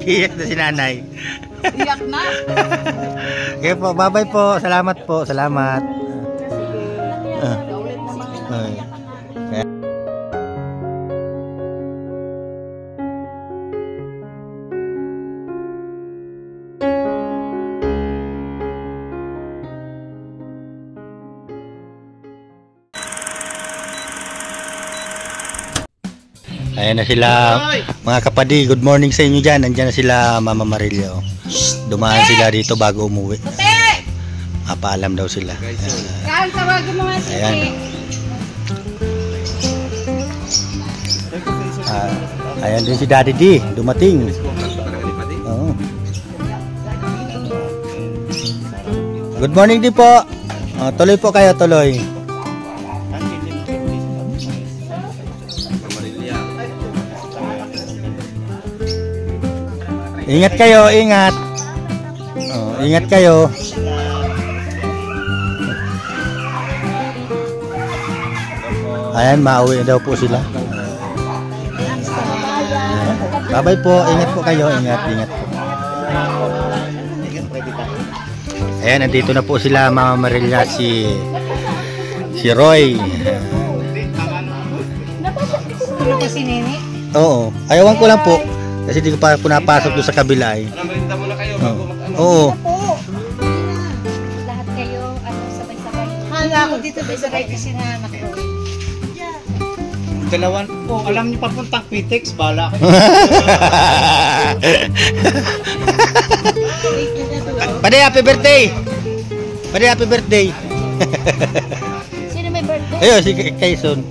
Iyak na si nanay. Iyak na. Okay po, bye-bye po. Salamat po, salamat. Ulit naman. Ayan na sila, mga kapadi. Good morning sa inyo dyan. Nandiyan na sila, Mama Marilio. Dumaan sila dito bago umuwi. Mapaalam daw sila. Kaya tawagin mo nga si Ayan. Ayan din si Daddy D. Dumating. Oo. Good morning din po. Tuloy po kayo, tuloy. Ingat kayo, ingat. Ingat kayo. Ayan, mauwi daw po sila. Bye-bye po, ingat po kayo, ingat po. Ayan, nandito na po sila, Mama Marilya, si Roy. Tulog ko si Nene. Oo, ayawan ko lang po. Kasi di ko pa napasok doon sa kabila eh. Merinda muna kayo. Oo. Lahat kayo, sabay-sabay. Hala ako dito, sabay kasi na anak ko. Dalawan po, alam niyo papuntang Pitex, bala kayo. Pade, happy birthday! Pade, happy birthday! Sino may birthday? Ayun, si Kaison.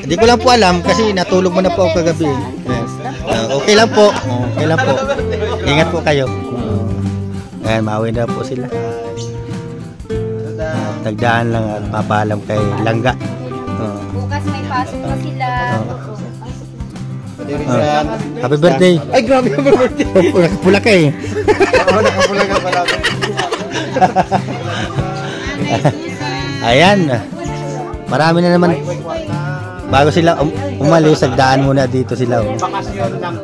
Hindi ko lang po alam kasi natulog mo na po ako kagabi. Yes. Okay lang po. Okay lang po. Ingat po kayo. Ayan, mauwi na po sila. Tagdaan lang at papaalam kay Langga. Bukas may pasok na sila. Happy birthday. Ay, grabe yung birthday. Nakapula ka eh. Oo, nakapula ka pala. Ayan. Marami na naman. Bago sila umalis, sagdaan muna dito sila. Bakasyon lang.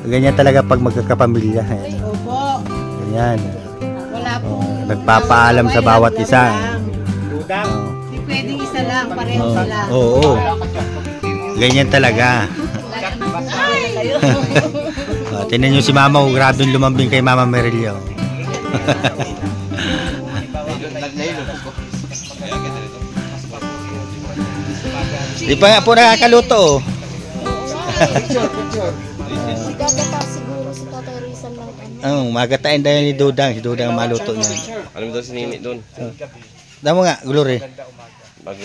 Ganyan talaga pag magkakapamilya. Opo. Ganyan. Wala po. Nagpapaalam sa bawat isa. Dudang. Hindi pwedeng isa lang, pareho sila. Oo. Ganyan talaga. Tingnan nyo si Mama, grabe yung lumambing kay Mama Marilio. Di pa nga po nakakaluto. Gagata siguro si Tatay Rizal lang. Magatain dahil ni Dudang. Si Dudang ang maluto niya. Alam mo daw si Nini doon. Damo nga, Glory. Bago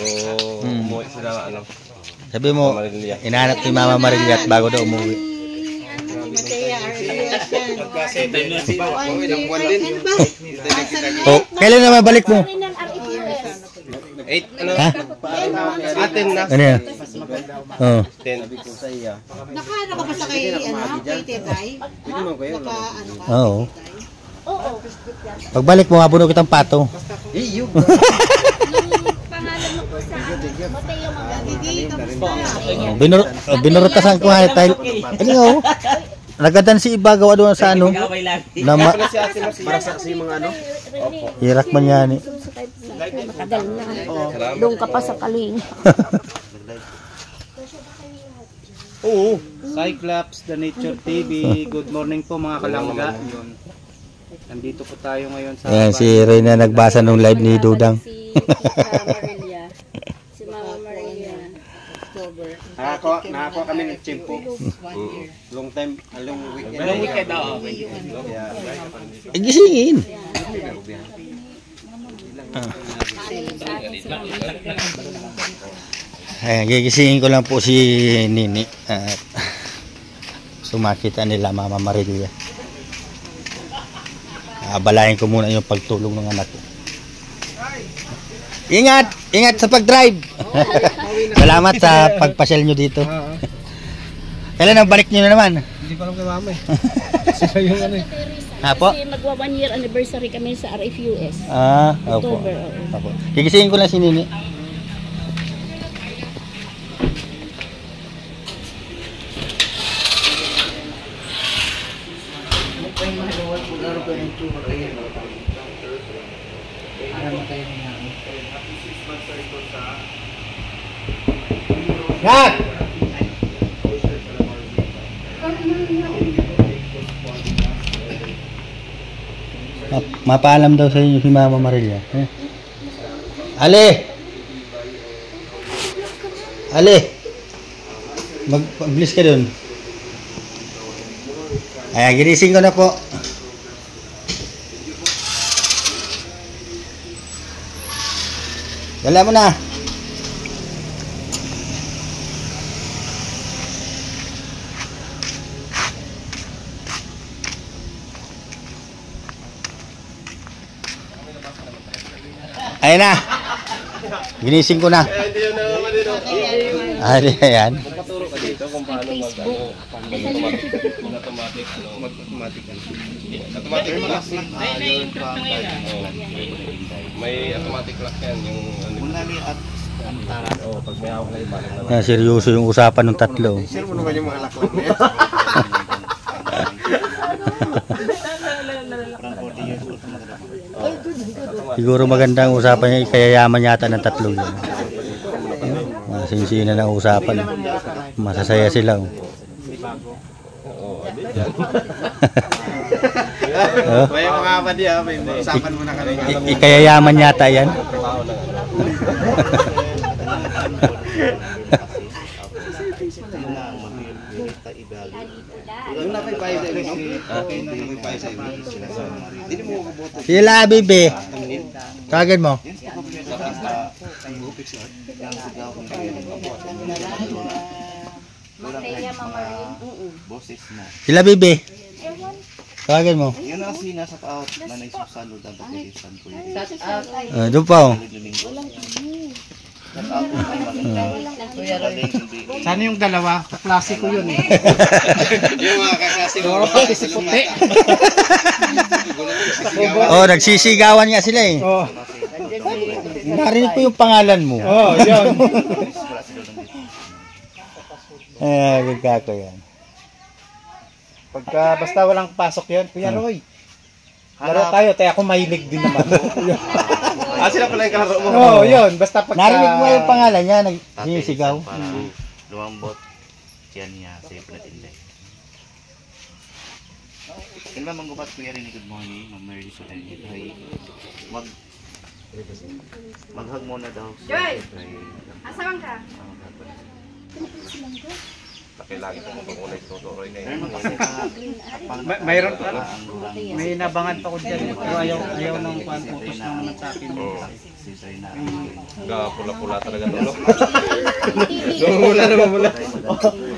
umuwi sila, ano. Sabi mo, inahanap ni Mama Marilya at bago daw umuwi. Oh, kailan na mabalik mo? 8, ano? Ha? Atin na. Ano yan? Oh. 10. Nakaano ka pa sa kay Tetay? Oo. Pagbalik mo, mabuno kitang pato. Binurutasan ko nga tayo. Ano nga oh? Nagadan si iba gawa doon sa ano? Hirak man yan eh. Matagal na. Doon ka pa sa kaling. Oo. Cyclops, The Nature TV. Good morning po mga kalangga. Yun. Nandito po tayo ngayon sa... Ayan, si Reyna nagbasa nung live ni Dudang. Si Mama Maria. Nakakuha kami ng chimpo. Long time, long weekend. Long weekend daw. Gisingin. Ayan, gigisingin ko lang po si Nini. At sumakita nila Mama Marilya. Abalayan ko muna yung pagtulog ng anak ko. Ingat! Ingat sa pag-drive! Salamat sa pagpasyal nyo dito. Kailan ang balik nyo na naman? Hindi ko alam kay Mama eh. Sila yung ano eh. Ha po? Kasi magwa 1 year anniversary kami sa RFUS. Opo. October. Opo. Gigisingin ko lang si Nini. Nak! Mapaalam daw sa inyo si Mama Marilia. Eh? Ale! Ale! Mag-bliss ka dun. Ayan, ginising ko na po. Dala mo na. Ayan na. Ginising ko na. Ayan. Paturo ka dito kung paano automatic lock. May automatic lock yan yung at pag may hawak na iba lang. Seryoso yung usapan ng tatlo. Share mo naman yung mga lock na yan. Siguro magandang usapan niya, kaya yaman yata ng tatlo yun. Masinsina ng usapan. Masasaya sila. Oh. May mga kapatid may usapan mo na kanina. Kaya yaman yata yan. Sila bibi. Tawagin mo. Sila bibi. Tawagin mo. Yun ang sinasa out na naisusalo ang pagkakistan ko yun. Doon pa oh. Sana yung dalawa, klasiko yun eh. Yung mga kaklase mo. Si puti. Oh, nagsisigawan nga sila eh. Oh, Narinig ko yung pangalan mo. oh, yun. Gagako yan. Pagka basta walang pasok yan, Kuya Roy. Laro tayo, tayo ako mahilig din naman. Sila pala yung kalaro mo. Oo, yun. Basta pagka... Narinig mo yung pangalan niya, nagsisigaw. Lumambot siya niya sa Platinday. Kailan manggupat Kuya rin, good morning. Ma'am Mary Solange. Maghag muna daw. Joy! Asaman ka? Lagi ito mo pag-unay tuturoy na yun. Mayroon pa. May nabangan pa ko dyan. Pero ayaw ng photos na naman sa akin. Pula-pula talaga ito. Mula naman mula.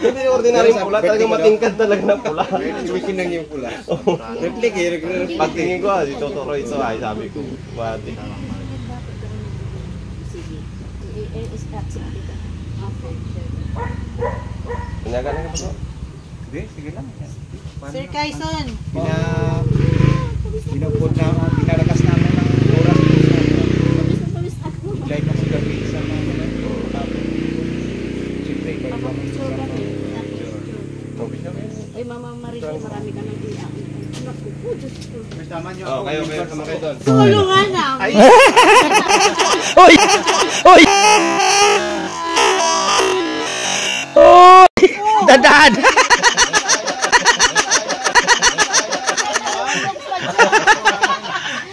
Hindi ordinary pula. Talagang matingkad talaga na pula. Iwikin lang yung pula. Replique. Pagtingin ko, tuturoy ito. Ay, sabi ko. Wati. Pinyaga na ka po? Hindi, sige lang. Sir Kaison. Pinalakas namin ng oras. Like kasi gabi sa mga siyempre, iba-iba mo Ay, Mama Marisa, marami ka nang iyak. Naku po, Diyos ko. may tama nyo. Oo, kayo sama kayo doon. Tulungan na. Oy! Oy! Oy! Dadaan!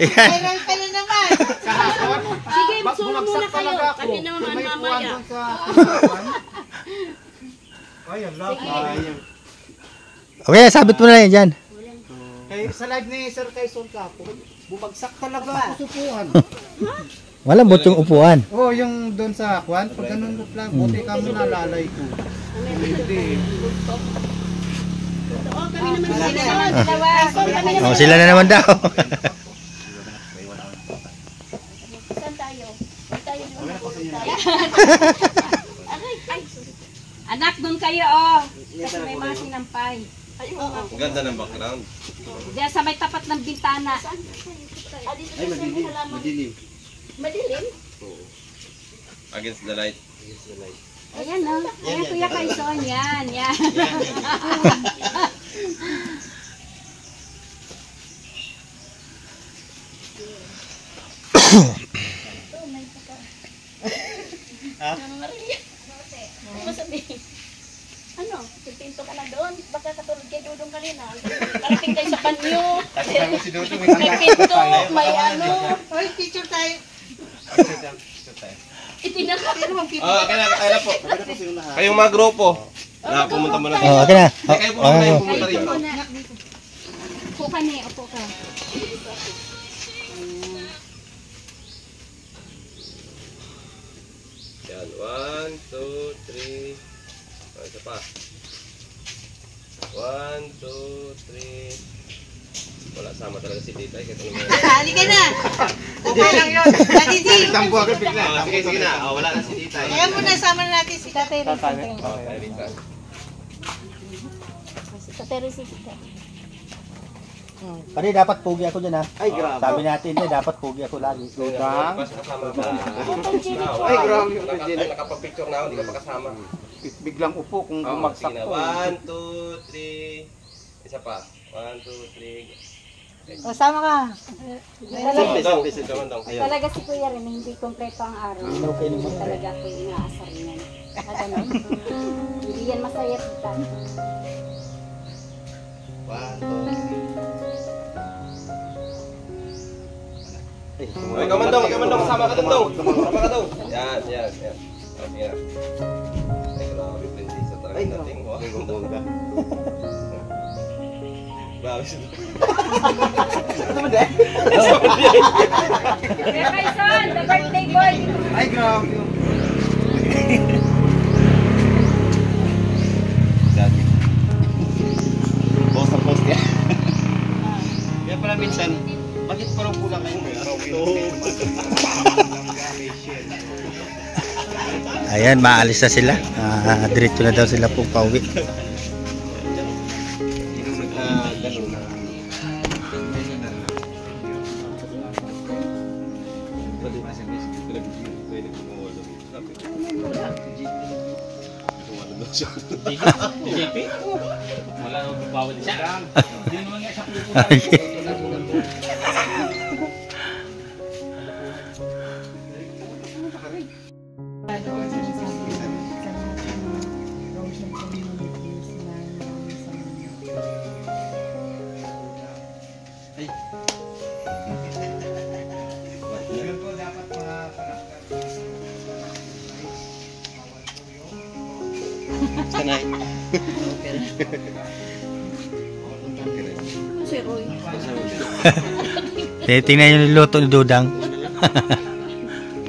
Viral ka na naman. Sige, solo muna kayo. Kasi naman mamaya. Ayun, love. Okay, sabit mo na yan dyan. Sa live ni Sir Kaison ka, bumagsak talaga ako supuan. Walang butong upuan. Oh, yung doon sa kwan, pag ganun mo lang, buti ka mo nalalay ko. Hindi. Oo, kami naman sila. Kaison, kami naman. Oh, sila na naman daw. Saan tayo? Saan tayo naman? Anak, doon kayo, oh. Kasi may mga sinampay. Ang ganda ng background. Diyan sa may tapat ng bintana. Ay, madilim. Madilim? Against the light. Ayan, oh. Ayan, Kuya Kaison. Yan, yan. Pinto ka na doon. Baka katulad kay Dudong kanina. Karating kayo sa banyo. Si Dudong May pinto, may ano. Hoy, picture tayo. Itinakap. Kaya po. Kayong mga grupo. Na, pumunta muna Oh, okay na. Kayo po muna yung pumunta Kayo rito. muna. Upo ka na, upo ka. Yan, 1, 2, 3. Isa pa. 1, 2, 3. Wala, sama talaga si Tita. Halika na. Okay lang yun. Dati di. Tampo agad bigla. Sige na. Wala na si Tita. Kaya muna sama na natin si Tatay Risa. Tatay Risa. Pare, dapat pugi ako dyan ha. Ay, grabe. Sabi natin dapat pugi ako lagi. Dudang. Ay, grabe. Nakapag-picture na ako, hindi ka pa kasama. Biglang upo kung bumagsak Sige na, ko. 1, 2, 3. Isa pa. 1, 2, 3. O, sama ka. Talaga si Kuya rin, hindi kompleto ang araw. Talaga ako yung inaasar niyan. At ano, hindi yan masaya kita. 1, 2, 3. Ay, kamandong, kasama ka dong. Kasama ka dong. Yan. Okay na. Ay, grabe, prinsesa talaga dating. Ay, gumbuga. Grabe siya. Kuya Kaison, the birthday boy! Ay, grabe. Post yan. Kaya pala minsan, bakit parang kulang kayo? Ayan, maalis na sila. Diretso na daw sila po pauwi. Wala nang bawal siya. Hindi naman nga sa pupo. Sanay. Si Roy. Tingnan yung niluto ni Dudang.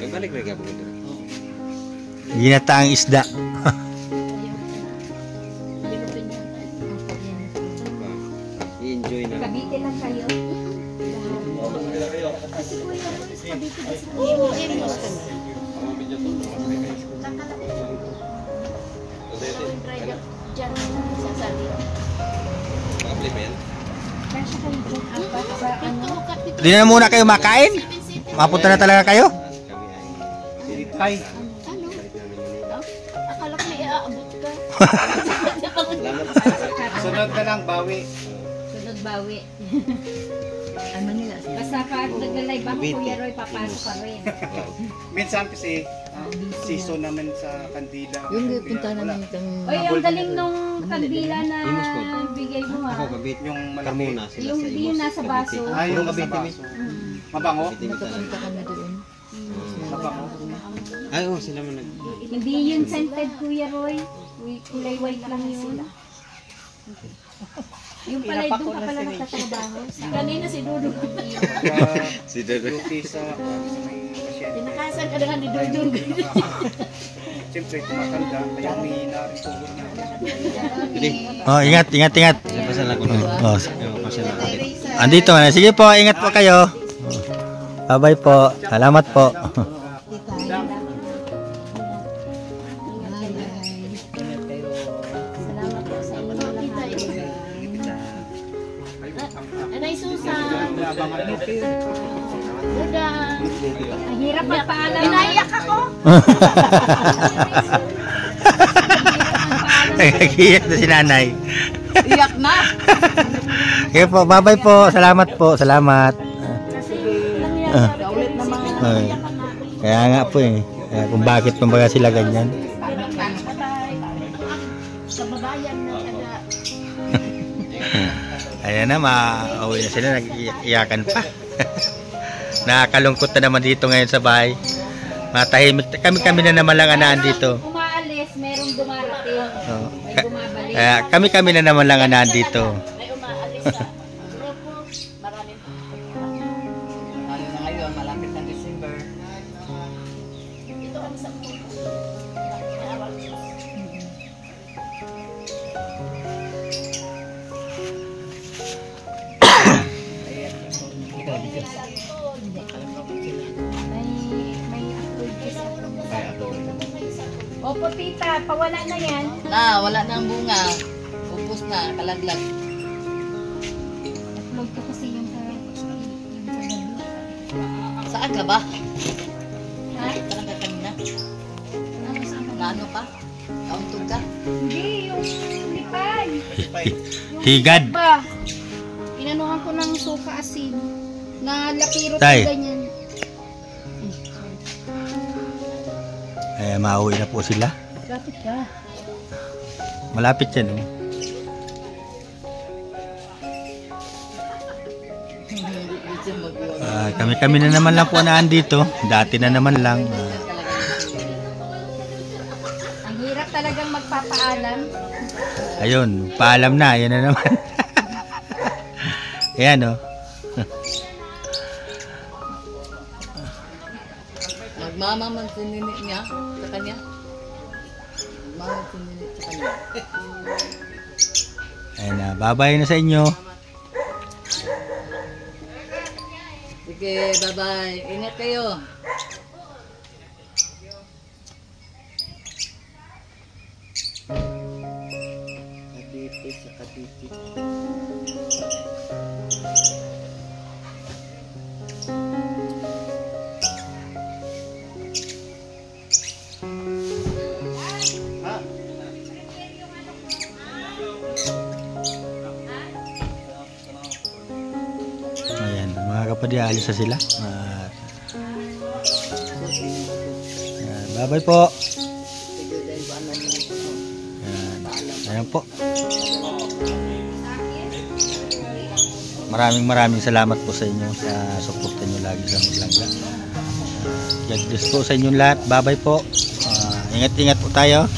Balik ka po. Ginataang isda. I-enjoy na. Cavite lang kayo. Diyan sasabi. Kasya kayo dyan apat sa ano. Di na muna kayo makain? Mapunta na talaga kayo? Ay, Akala ko may iaabot ka. sunod na lang, bawi. Sunod bawi. Basta pag nag-live ako, Kuya Roy, papasok ka rin. Minsan kasi, season naman sa kandila. Yung punta namin itong... Oy, ang galing nung kandila na bigay mo ha. Yung malaki. Yung hindi yung nasa baso. Ay, yung nasa baso. Mabango? Nakapunta kami doon. Mabango. Ay, sila man Hindi yun scented, Kuya Roy. Kulay white lang yun. Yung pala, doon ka pala nagtatrabaho. Kanina si Dudong. Si Dede. Duty sa may pasyente. Tinakasan ka na ni Dudong. Siyempre, tumatanda. Kaya may narisugod na. Oh, ingat. Pasal ako na. Oh, Pasal ako. andito na. Sige po, ingat po kayo. Bye-bye po. Salamat po. Salamat po sa inyo lahat. Anay Susan. Dudang. Ang hirap magpaalam. Pinaiyak ako. Nagkakiyat na si nanay. Iyak na! Sige po, bye-bye po. Salamat po. Salamat. Kasi nangyayari Ulit naman. Ay, kaya nga po eh. Kaya kung bakit kumbaga sila ganyan. sa babae. Sayang na taga. Ayan na, mauwi na sila, nag-iyakan pa. Nakakalungkot na naman dito ngayon sa bahay. Matahimik, kami na naman lang anaan dito. Umaalis, merong dumarating. Oh. May bumabalik. Kami na naman lang anaan dito. May umaalis sa grupo. Maraming Ano na ngayon, malapit ng December. ito ang sa May approve sa Opo, tita, pawala na yan. Wala na ang bunga. Upos na, kalaglag. Upload ko kasi yung sa gabi. Saan ka ba? Ha? Talaga kanina. Ano saan ka? Naano ka? Kauntog ka? Hindi, yung lipay. Higad. Ba? Inanuhan ko ng suka asin. Na lapirot Tay. na ganyan. Mauwi na po sila. Lapit ka. Malapit yan, oh. Kami na naman lang po anaan dito. Dati na naman lang. Ang hirap talagang magpapaalam. Ayun, paalam na. Yan na naman. Ayan, oh. Magmamamang sininit niya sa kanya. Magmamang sininit sa kanya. Ayan na, bye-bye na sa inyo. Sige, bye-bye. Ingat kayo. Kaditi sa kaditi. Ayan, mga kapatid, alis na sila. Ayan, bye-bye po. Ayan, ayan po. Maraming salamat po sa inyo sa suporta nyo lagi sa Maglangga. God bless po sa inyong lahat. Bye-bye po. Ingat-ingat po tayo.